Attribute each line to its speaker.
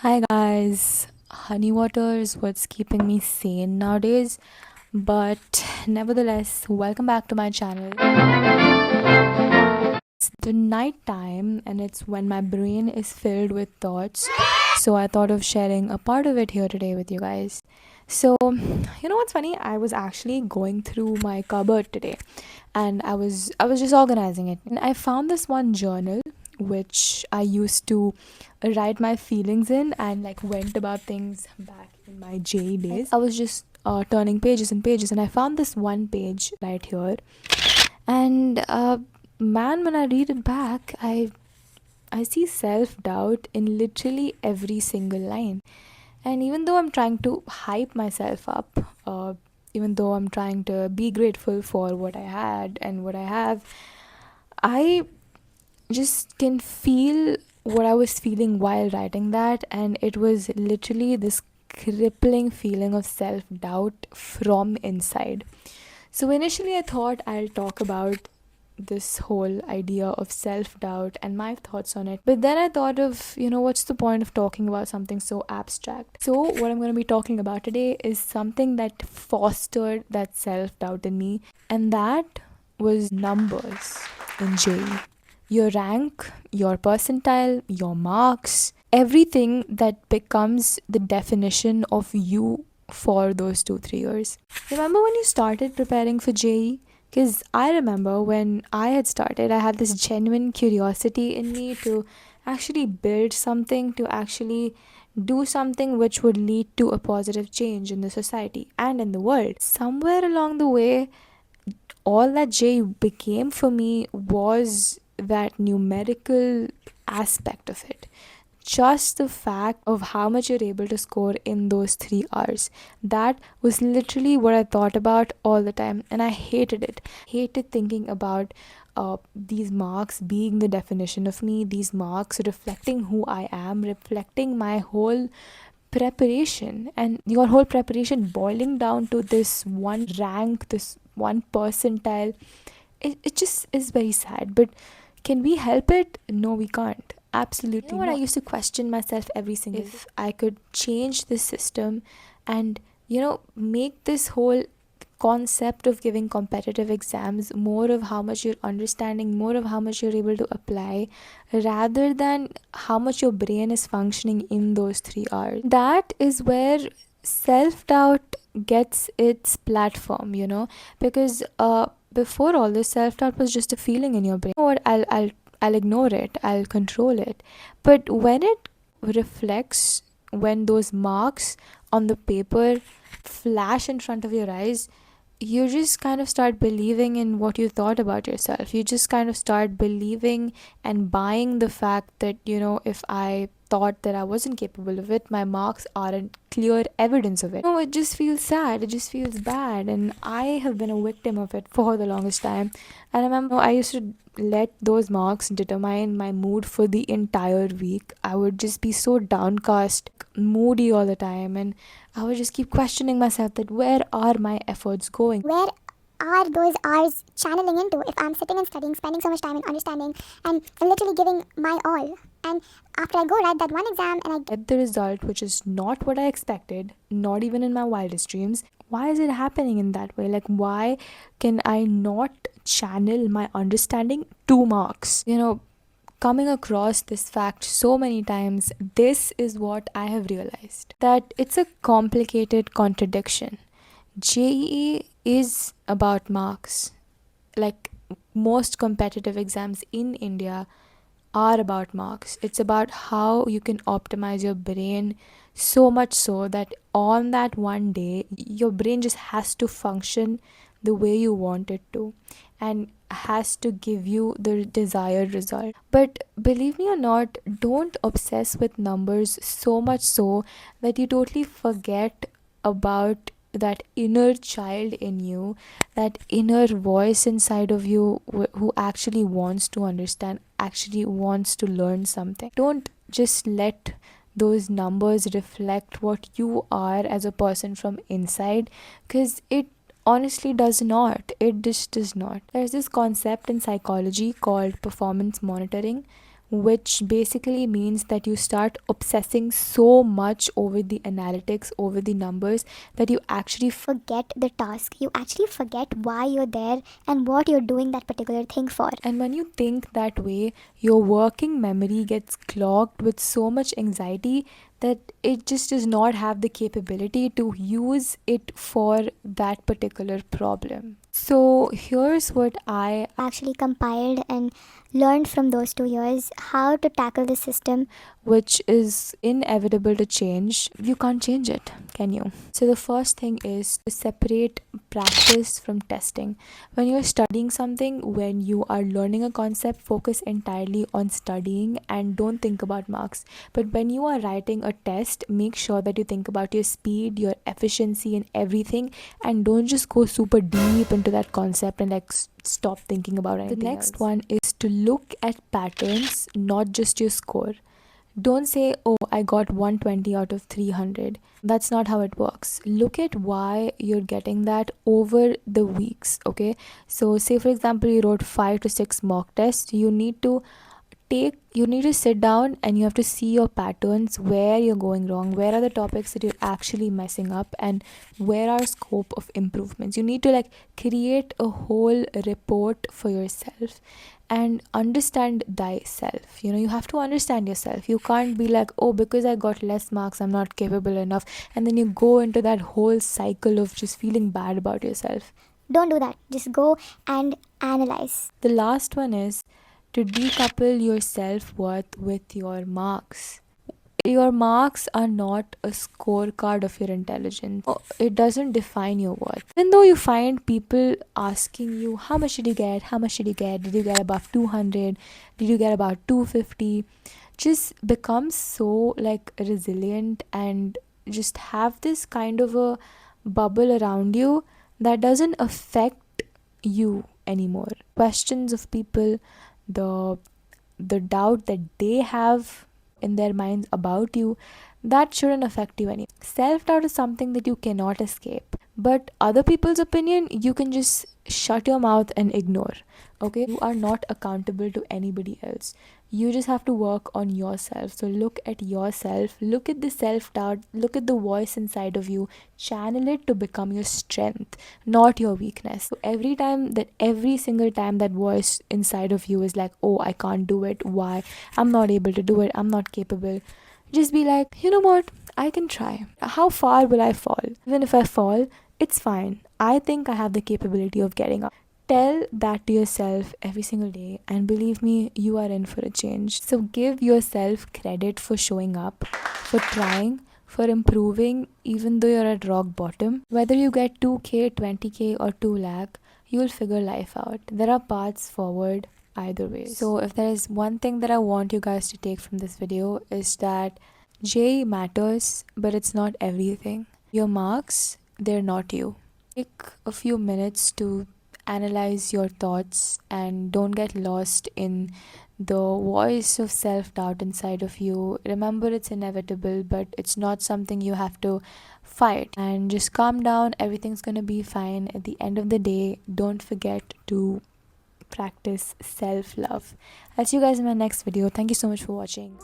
Speaker 1: Hi guys, honey water is what's keeping me sane nowadays, but nevertheless, welcome back to my channel. It's the night time and it's when my brain is filled with thoughts, so I thought of sharing a part of it here today with you guys. So, you know what's funny? I was actually going through my cupboard today and I was just organizing it and I found this one journal which I used to write my feelings in and like went about things back in my JE days. I was just turning pages and pages and I found this one page right here and man, when I read it back, I see self-doubt in literally every single line. And even though I'm trying to hype myself up, even though I'm trying to be grateful for what I had and what I have, I just can feel what I was feeling while writing that. And it was literally this crippling feeling of self doubt from inside. So initially, I thought I'll talk about this whole idea of self doubt and my thoughts on it. But then I thought of, what's the point of talking about something so abstract? So, what I'm going to be talking about today is something that fostered that self doubt in me, and that was numbers in JE. Your rank, your percentile, your marks, everything that becomes the definition of you for those 2 3 years. Remember when you started preparing for JE? Because I remember when I had started, I had this genuine curiosity in me to actually build something, to actually do something which would lead to a positive change in the society and in the world. Somewhere along the way, all that J became for me was that numerical aspect of it. Just the fact of how much you're able to score in those 3 hours. That was literally what I thought about all the time, and I hated it. Hated thinking about these marks being the definition of me, these marks reflecting who I am, reflecting my whole preparation, and your whole preparation boiling down to this one rank, this one percentile. It just is very sad, but can we help it? No, we can't. Absolutely. You know what? I used to question myself every single if I could change this system and make this whole concept of giving competitive exams more of how much you're understanding, more of how much you're able to apply, rather than how much your brain is functioning in those 3 hours. That is where self doubt gets its platform, because before all this, self doubt was just a feeling in your brain. You know what? I'll ignore it. I'll control it. But when it reflects, when those marks on the paper flash in front of your eyes, you just kind of start believing in what you thought about yourself. You just kind of start believing and buying the fact that, if I thought that I wasn't capable of it, my marks aren't clear evidence of it. No, it just feels sad. It just feels bad. And I have been a victim of it for the longest time. I remember I used to let those marks determine my mood for the entire week. I would just be so downcast, moody all the time, and I would just keep questioning myself that where are my efforts going?
Speaker 2: Where are those hours channeling into if I'm sitting and studying, spending so much time in understanding and literally giving my all? And after I go write that one exam and I
Speaker 1: Get the result which is not what I expected, not even in my wildest dreams. Why is it happening in that way? Like, why can I not channel my understanding to marks? Coming across this fact so many times, this is what I have realized, that it's a complicated contradiction. JEE is about marks. Like most competitive exams in India are about marks. It's about how you can optimize your brain so much so that on that one day, your brain just has to function the way you want it to and has to give you the desired result. But believe me or not, don't obsess with numbers so much so that you totally forget about that inner child in you, that inner voice inside of you who actually wants to understand, actually wants to learn something. Don't just let those numbers reflect what you are as a person from inside, because it honestly does not. It just does not. There's this concept in psychology called performance monitoring, which basically means that you start obsessing so much over the analytics, over the numbers, that you actually
Speaker 2: forget the task. You actually forget why you're there and what you're doing that particular thing for.
Speaker 1: And when you think that way, your working memory gets clogged with so much anxiety that it just does not have the capability to use it for that particular problem. So here's what I
Speaker 2: Actually compiled and learned from those 2 years how to tackle the system.
Speaker 1: which is inevitable to change. You can't change it, can you? So, the first thing is to separate practice from testing. When you're studying something, when you are learning a concept, focus entirely on studying and don't think about marks. But when you are writing a test, make sure that you think about your speed, your efficiency, and everything, and don't just go super deep into that concept and like stop thinking about anything. The next one is to look at patterns, not just your score. Don't say, oh, I got 120 out of 300. That's not how it works. Look at why you're getting that over the weeks, okay? So, say for example, you wrote 5 to 6 mock tests. You need to sit down and you have to see your patterns, where you're going wrong, where are the topics that you're actually messing up, and where are scope of improvements. You need to like create a whole report for yourself and understand thyself. You have to understand yourself. You can't be like, oh, because I got less marks, I'm not capable enough, and then you go into that whole cycle of just feeling bad about yourself.
Speaker 2: Don't do that. Just go and analyze.
Speaker 1: The last one is to decouple your self-worth with your marks. Your marks are not a scorecard of your intelligence. It doesn't define your worth. Even though you find people asking you, how much did you get? How much did you get? Did you get above 200? Did you get about 250? Just become so like resilient and just have this kind of a bubble around you that doesn't affect you anymore. Questions of people, the the doubt that they have in their minds about you, that shouldn't affect you anymore. Self doubt is something that you cannot escape, but other people's opinion you can just shut your mouth and ignore. Okay, you are not accountable to anybody else. You just have to work on yourself. So look at yourself, look at the self doubt, look at the voice inside of you, channel it to become your strength, not your weakness. So every single time that voice inside of you is like, oh, I can't do it, why, I'm not able to do it, I'm not capable, just be like, you know what, I can try. How far will I fall? Even if I fall, it's fine. I think I have the capability of getting up. Tell that to yourself every single day, and believe me, you are in for a change. So give yourself credit for showing up, for trying, for improving, even though you're at rock bottom. Whether you get 2k, 20k, or 2 lakh, you'll figure life out. There are paths forward either way. So if there is one thing that I want you guys to take from this video, is that J matters, but it's not everything. Your marks, they're not you. Take a few minutes to analyze your thoughts and don't get lost in the voice of self-doubt inside of you. Remember, it's inevitable, but it's not something you have to fight. And just calm down, everything's gonna be fine. At the end of the day, don't forget to practice self-love. I'll see you guys in my next video. Thank you so much for watching.